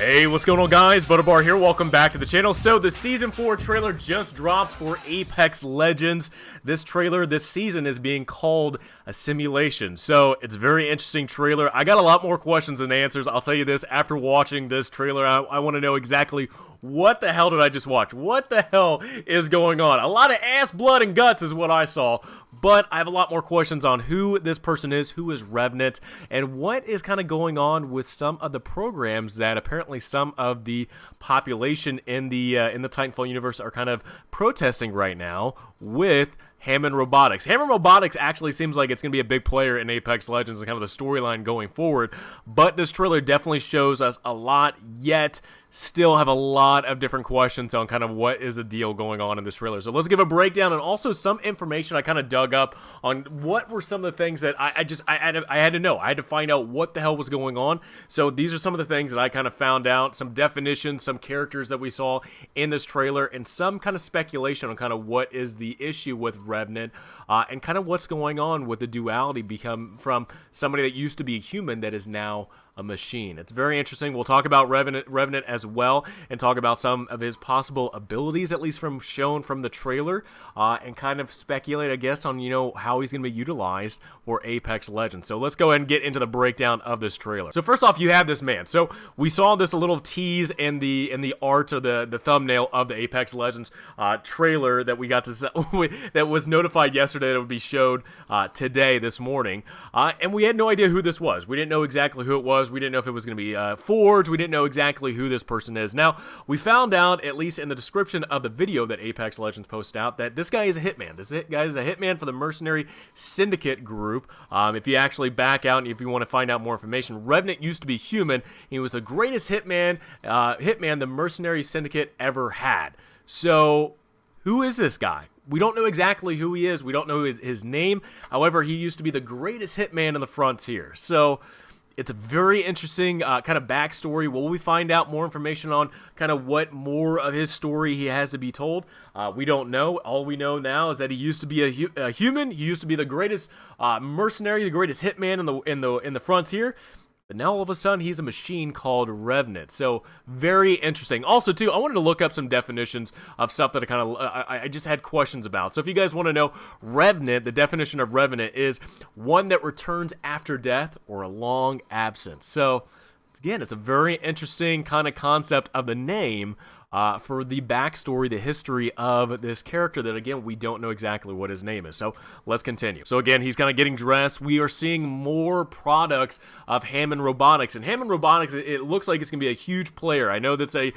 Hey, what's going on, guys? Butterbar here. Welcome back to the channel. So the Season 4 trailer just dropped for Apex Legends. This trailer this season is being called a simulation. So it's a very interesting trailer. I got a lot more questions than answers. I'll tell you this, after watching this trailer, I want to know exactly what the hell did I just watch? What the hell is going on? A lot of ass, blood, and guts is what I saw. But I have a lot more questions on who this person is, who is Revenant, and what is kind of going on with some of the programs that apparently some of the population in the Titanfall universe are kind of protesting right now with Hammond Robotics. Hammond Robotics actually seems like it's going to be a big player in Apex Legends and kind of the storyline going forward, but this trailer definitely shows us a lot, yet still have a lot of different questions on kind of what is the deal going on in this trailer. So let's give a breakdown and also some information I kind of dug up on what were some of the things that I had to know. I had to find out what the hell was going on. So these are some of the things that I kind of found out, some definitions, some characters that we saw in this trailer, and some kind of speculation on kind of what is the issue with Revenant, and kind of what's going on with the duality become from somebody that used to be a human that is now a machine. It's very interesting. We'll talk about Revenant as well, and talk about some of his possible abilities, at least from shown from the trailer, and kind of speculate, I guess, on how he's going to be utilized for Apex Legends. So let's go ahead and get into the breakdown of this trailer. So first off, you have this man. So we saw this a little tease in the art of the thumbnail of the Apex Legends trailer that we got to that was notified yesterday that it would be showed today, this morning, and we had no idea who this was. We didn't know exactly who it was. We didn't know if it was going to be Forge. We didn't know exactly who this person is. Now, we found out, at least in the description of the video that Apex Legends posted out, that this guy is a hitman. This guy is a hitman for the Mercenary Syndicate group. If you actually back out and if you want to find out more information, Revenant used to be human. He was the greatest hitman the Mercenary Syndicate ever had. So, who is this guy? We don't know exactly who he is. We don't know his name. However, he used to be the greatest hitman in the frontier. So it's a very interesting kind of backstory. Will we find out more information on kind of what more of his story he has to be told? We don't know. All we know now is that he used to be a human. He used to be the greatest mercenary, the greatest hitman in the frontier. But now all of a sudden he's a machine called Revenant. So very interesting. Also too, I wanted to look up some definitions of stuff that I just had questions about. So if you guys want to know, Revenant, the definition of Revenant is one that returns after death or a long absence. So again, it's a very interesting kind of concept of the name for the backstory, the history of this character that, again, we don't know exactly what his name is. So let's continue. So again, he's kind of getting dressed. We are seeing more products of Hammond Robotics. And Hammond Robotics, it looks like it's going to be a huge player. I know that's a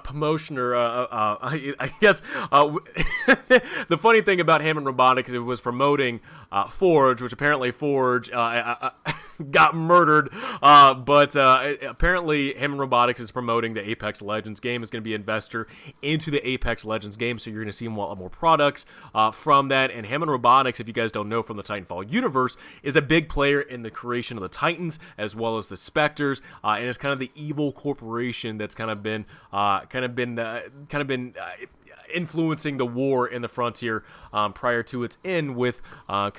promotion, or I guess the funny thing about Hammond Robotics, it was promoting Forge, which apparently Forge got murdered, but apparently Hammond Robotics is promoting the Apex Legends game. Is going to be an investor into the Apex Legends game, so you're going to see a lot more products from that. And Hammond Robotics, if you guys don't know from the Titanfall universe, is a big player in the creation of the Titans as well as the Spectres, and it's kind of the evil corporation that's kind of been influencing the war in the frontier prior to its end with the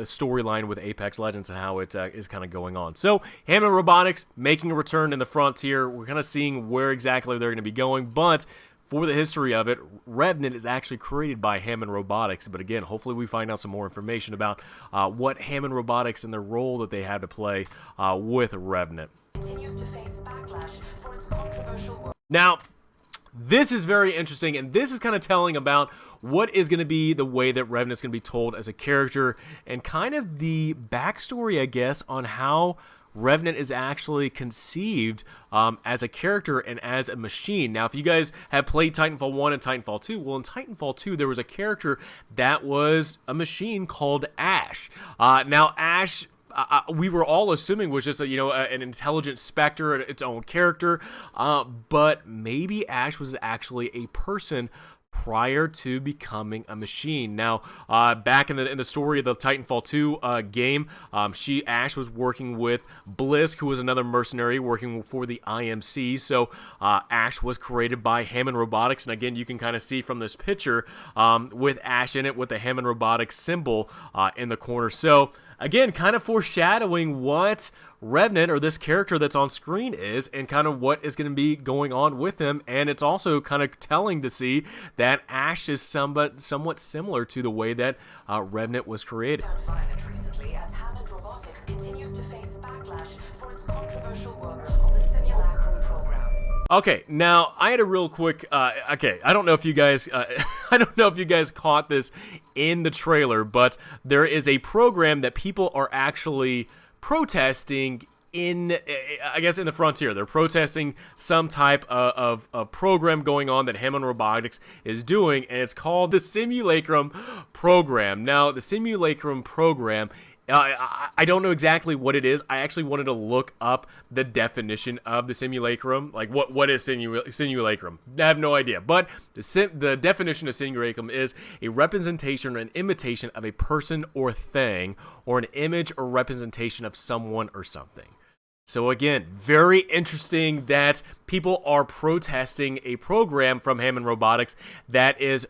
storyline with Apex Legends and how it is kind of going on. So Hammond Robotics making a return in the frontier. We're kind of seeing where exactly they're going to be going, but for the history of it, Revenant is actually created by Hammond Robotics. But again, hopefully we find out some more information about what Hammond Robotics and the role that they had to play with Revenant. Continues to face backlash for its controversial work. Now, this is very interesting, and this is kind of telling about what is going to be the way that Revenant's going to be told as a character, and kind of the backstory, I guess, on how Revenant is actually conceived as a character and as a machine. Now, if you guys have played Titanfall 1 and Titanfall 2, well, in Titanfall 2, there was a character that was a machine called Ash. Now, Ash, we were all assuming was just an intelligent specter, its own character, but maybe Ash was actually a person prior to becoming a machine. Now, back in the story of the Titanfall 2 game, Ash was working with Blisk, who was another mercenary working for the IMC. So Ash was created by Hammond Robotics, and again, you can kind of see from this picture with Ash in it with the Hammond Robotics symbol in the corner. So again, kind of foreshadowing what Revenant, or this character that's on screen, is, and kind of what is going to be going on with him. And it's also kind of telling to see that Ash is somewhat similar to the way that Revenant was created. Violent recently as Hammond Robotics continues to face backlash for its controversial work on the simulacrum program. Okay, now I had a real quick. Okay, I don't know if you guys, I don't know if you guys caught this in the trailer, but there is a program that people are actually protesting in, I guess, in the frontier. They're protesting some type of program going on that Hammond Robotics is doing, and it's called the Simulacrum program. Now, the Simulacrum program, I don't know exactly what it is. I actually wanted to look up the definition of the simulacrum. Like, what is simulacrum? I have no idea. But the definition of simulacrum is a representation or an imitation of a person or thing, or an image or representation of someone or something. So again, very interesting that people are protesting a program from Hammond Robotics that is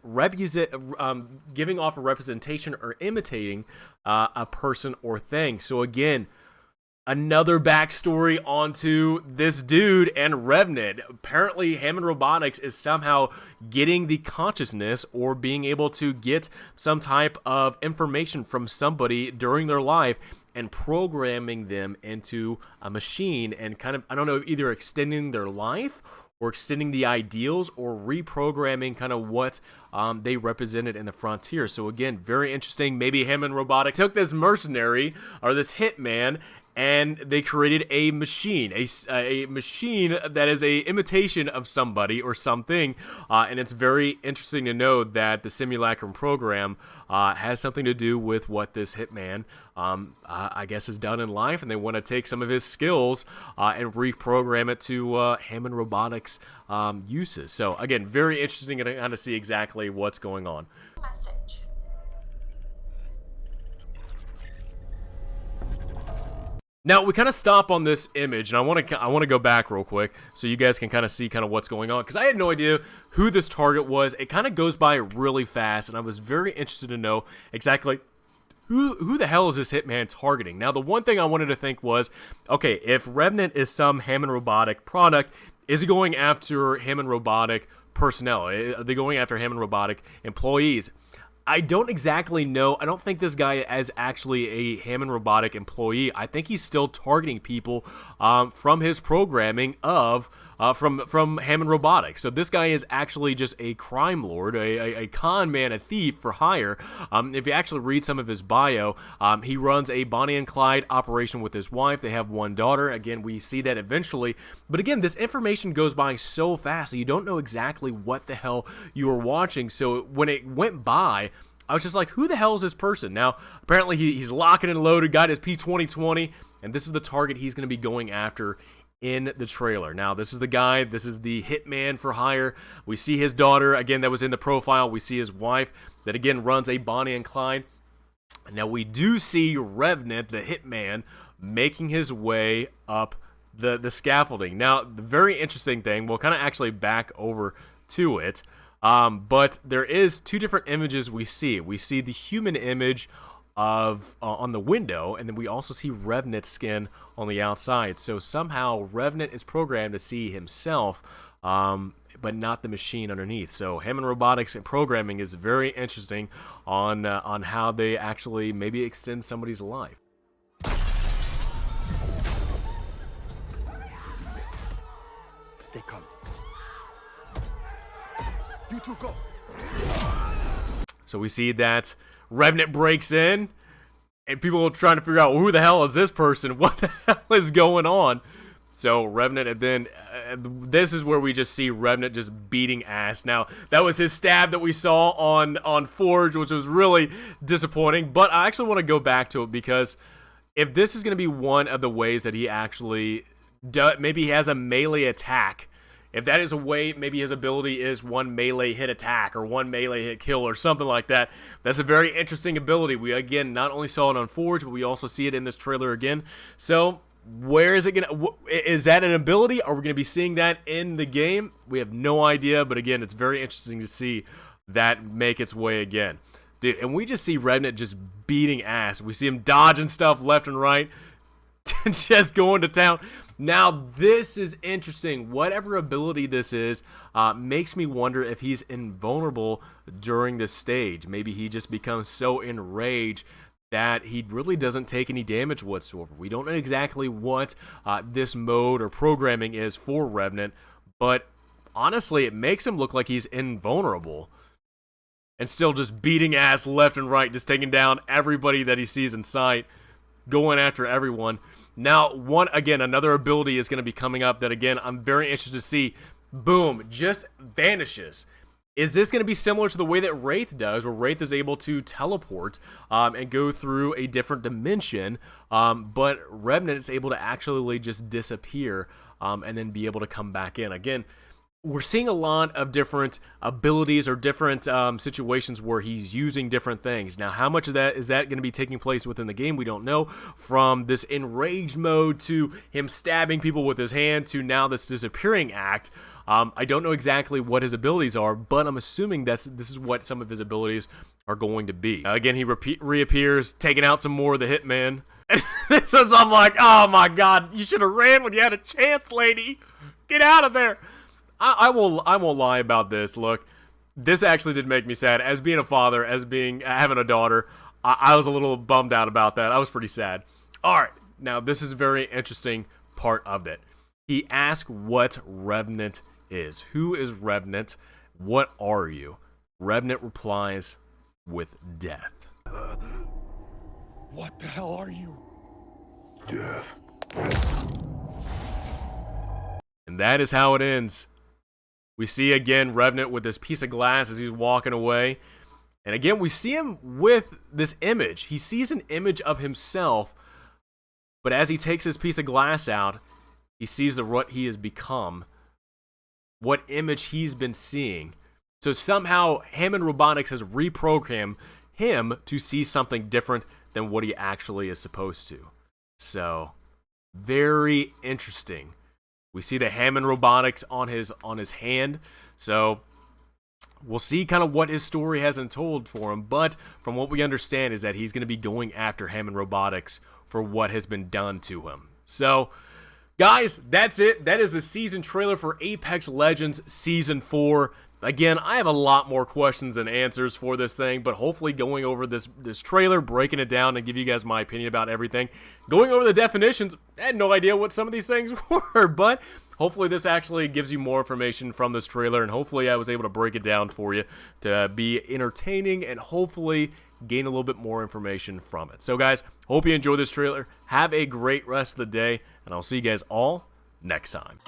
giving off a representation or imitating a person or thing. So again, another backstory onto this dude and Revenant. Apparently, Hammond Robotics is somehow getting the consciousness or being able to get some type of information from somebody during their life and programming them into a machine and kind of, I don't know, either extending their life or extending the ideals or reprogramming kind of what they represented in the frontier. So again, very interesting. Maybe Hammond Robotics took this mercenary or this hitman and they created a machine, a machine that is a imitation of somebody or something, and it's very interesting to know that the Simulacrum program has something to do with what this hitman, I guess, has done in life, and they want to take some of his skills and reprogram it to Hammond Robotics uses. So again, very interesting to kind of see exactly what's going on. Message. Now we kind of stop on this image, and I want to go back real quick so you guys can kind of see kind of what's going on, because I had no idea who this target was. It kind of goes by really fast, and I was very interested to know exactly who the hell is this hitman targeting. Now the one thing I wanted to think was, okay, if Revenant is some Hammond Robotic product, is he going after Hammond Robotic personnel? Are they going after Hammond Robotic employees? I don't exactly know. I don't think this guy is actually a Hammond Robotic employee. I think he's still targeting people from his programming of from Hammond Robotics. So this guy is actually just a crime lord, a con man, a thief for hire. If you actually read some of his bio, he runs a Bonnie and Clyde operation with his wife. They have one daughter. Again, we see that eventually. But again, this information goes by so fast, so you don't know exactly what the hell you are watching. So when it went by, I was just like, who the hell is this person? Now, apparently he's locking and loaded, got his P2020, and this is the target he's going to be going after in the trailer. Now, this is the guy, this is the hitman for hire. We see his daughter, again, that was in the profile. We see his wife that, again, runs a Bonnie and Clyde. Now, we do see Revenant, the hitman, making his way up the scaffolding. Now, the very interesting thing, we'll kind of actually back over to it, but there is two different images we see. We see the human image of on the window, and then we also see Revenant's skin on the outside. So somehow Revenant is programmed to see himself, but not the machine underneath. So Hammond Robotics programming is very interesting on how they actually maybe extend somebody's life. Stay calm. You two go. So we see that Revenant breaks in, and people are trying to figure out, well, who the hell is this person? What the hell is going on? So Revenant, and then this is where we just see Revenant just beating ass. Now, that was his stab that we saw on Forge, which was really disappointing. But I actually want to go back to it, because if this is going to be one of the ways that he actually maybe he has a melee attack. If that is a way, maybe his ability is one melee hit attack or one melee hit kill or something like that. That's a very interesting ability. We, again, not only saw it on Forge, but we also see it in this trailer again. So, where is it going to... Is that an ability? Are we going to be seeing that in the game? We have no idea, but again, it's very interesting to see that make its way again. Dude, and we just see Revenant just beating ass. We see him dodging stuff left and right. just going to town. Now, this is interesting. Whatever ability this is makes me wonder if he's invulnerable during this stage. Maybe he just becomes so enraged that he really doesn't take any damage whatsoever. We don't know exactly what this mode or programming is for Revenant, but honestly, it makes him look like he's invulnerable and still just beating ass left and right, just taking down everybody that he sees in sight, going after everyone. Now, another ability is going to be coming up that, again, I'm very interested to see. Boom, just vanishes. Is this going to be similar to the way that Wraith does, where Wraith is able to teleport and go through a different dimension, but Revenant is able to actually just disappear and then be able to come back in? Again, we're seeing a lot of different abilities or different situations where he's using different things. Now, how much of that is that going to be taking place within the game? We don't know. From this enraged mode to him stabbing people with his hand to now this disappearing act. I don't know exactly what his abilities are, but I'm assuming this is what some of his abilities are going to be. Again, he reappears, taking out some more of the Hitman. And this was, I'm like, oh my god, you should have ran when you had a chance, lady. Get out of there. I won't lie about this. Look, this actually did make me sad. As being a father, having a daughter, I was a little bummed out about that. I was pretty sad. All right, now this is a very interesting part of it. He asked what Revenant is. Who is Revenant? What are you? Revenant replies with death. What the hell are you? Death. And that is how it ends. We see again Revenant with this piece of glass as he's walking away. And again, we see him with this image. He sees an image of himself, but as he takes this piece of glass out, he sees what he has become, what image he's been seeing. So somehow Hammond Robotics has reprogrammed him to see something different than what he actually is supposed to. So, very interesting. We see the Hammond Robotics on his hand, so we'll see kind of what his story has untold for him, but from what we understand is that he's going to be going after Hammond Robotics for what has been done to him. So, guys, that's it. That is the season trailer for Apex Legends Season 4. Again, I have a lot more questions and answers for this thing, but hopefully going over this trailer, breaking it down, and give you guys my opinion about everything. Going over the definitions, I had no idea what some of these things were, but hopefully this actually gives you more information from this trailer, and hopefully I was able to break it down for you to be entertaining and hopefully gain a little bit more information from it. So guys, hope you enjoy this trailer. Have a great rest of the day, and I'll see you guys all next time.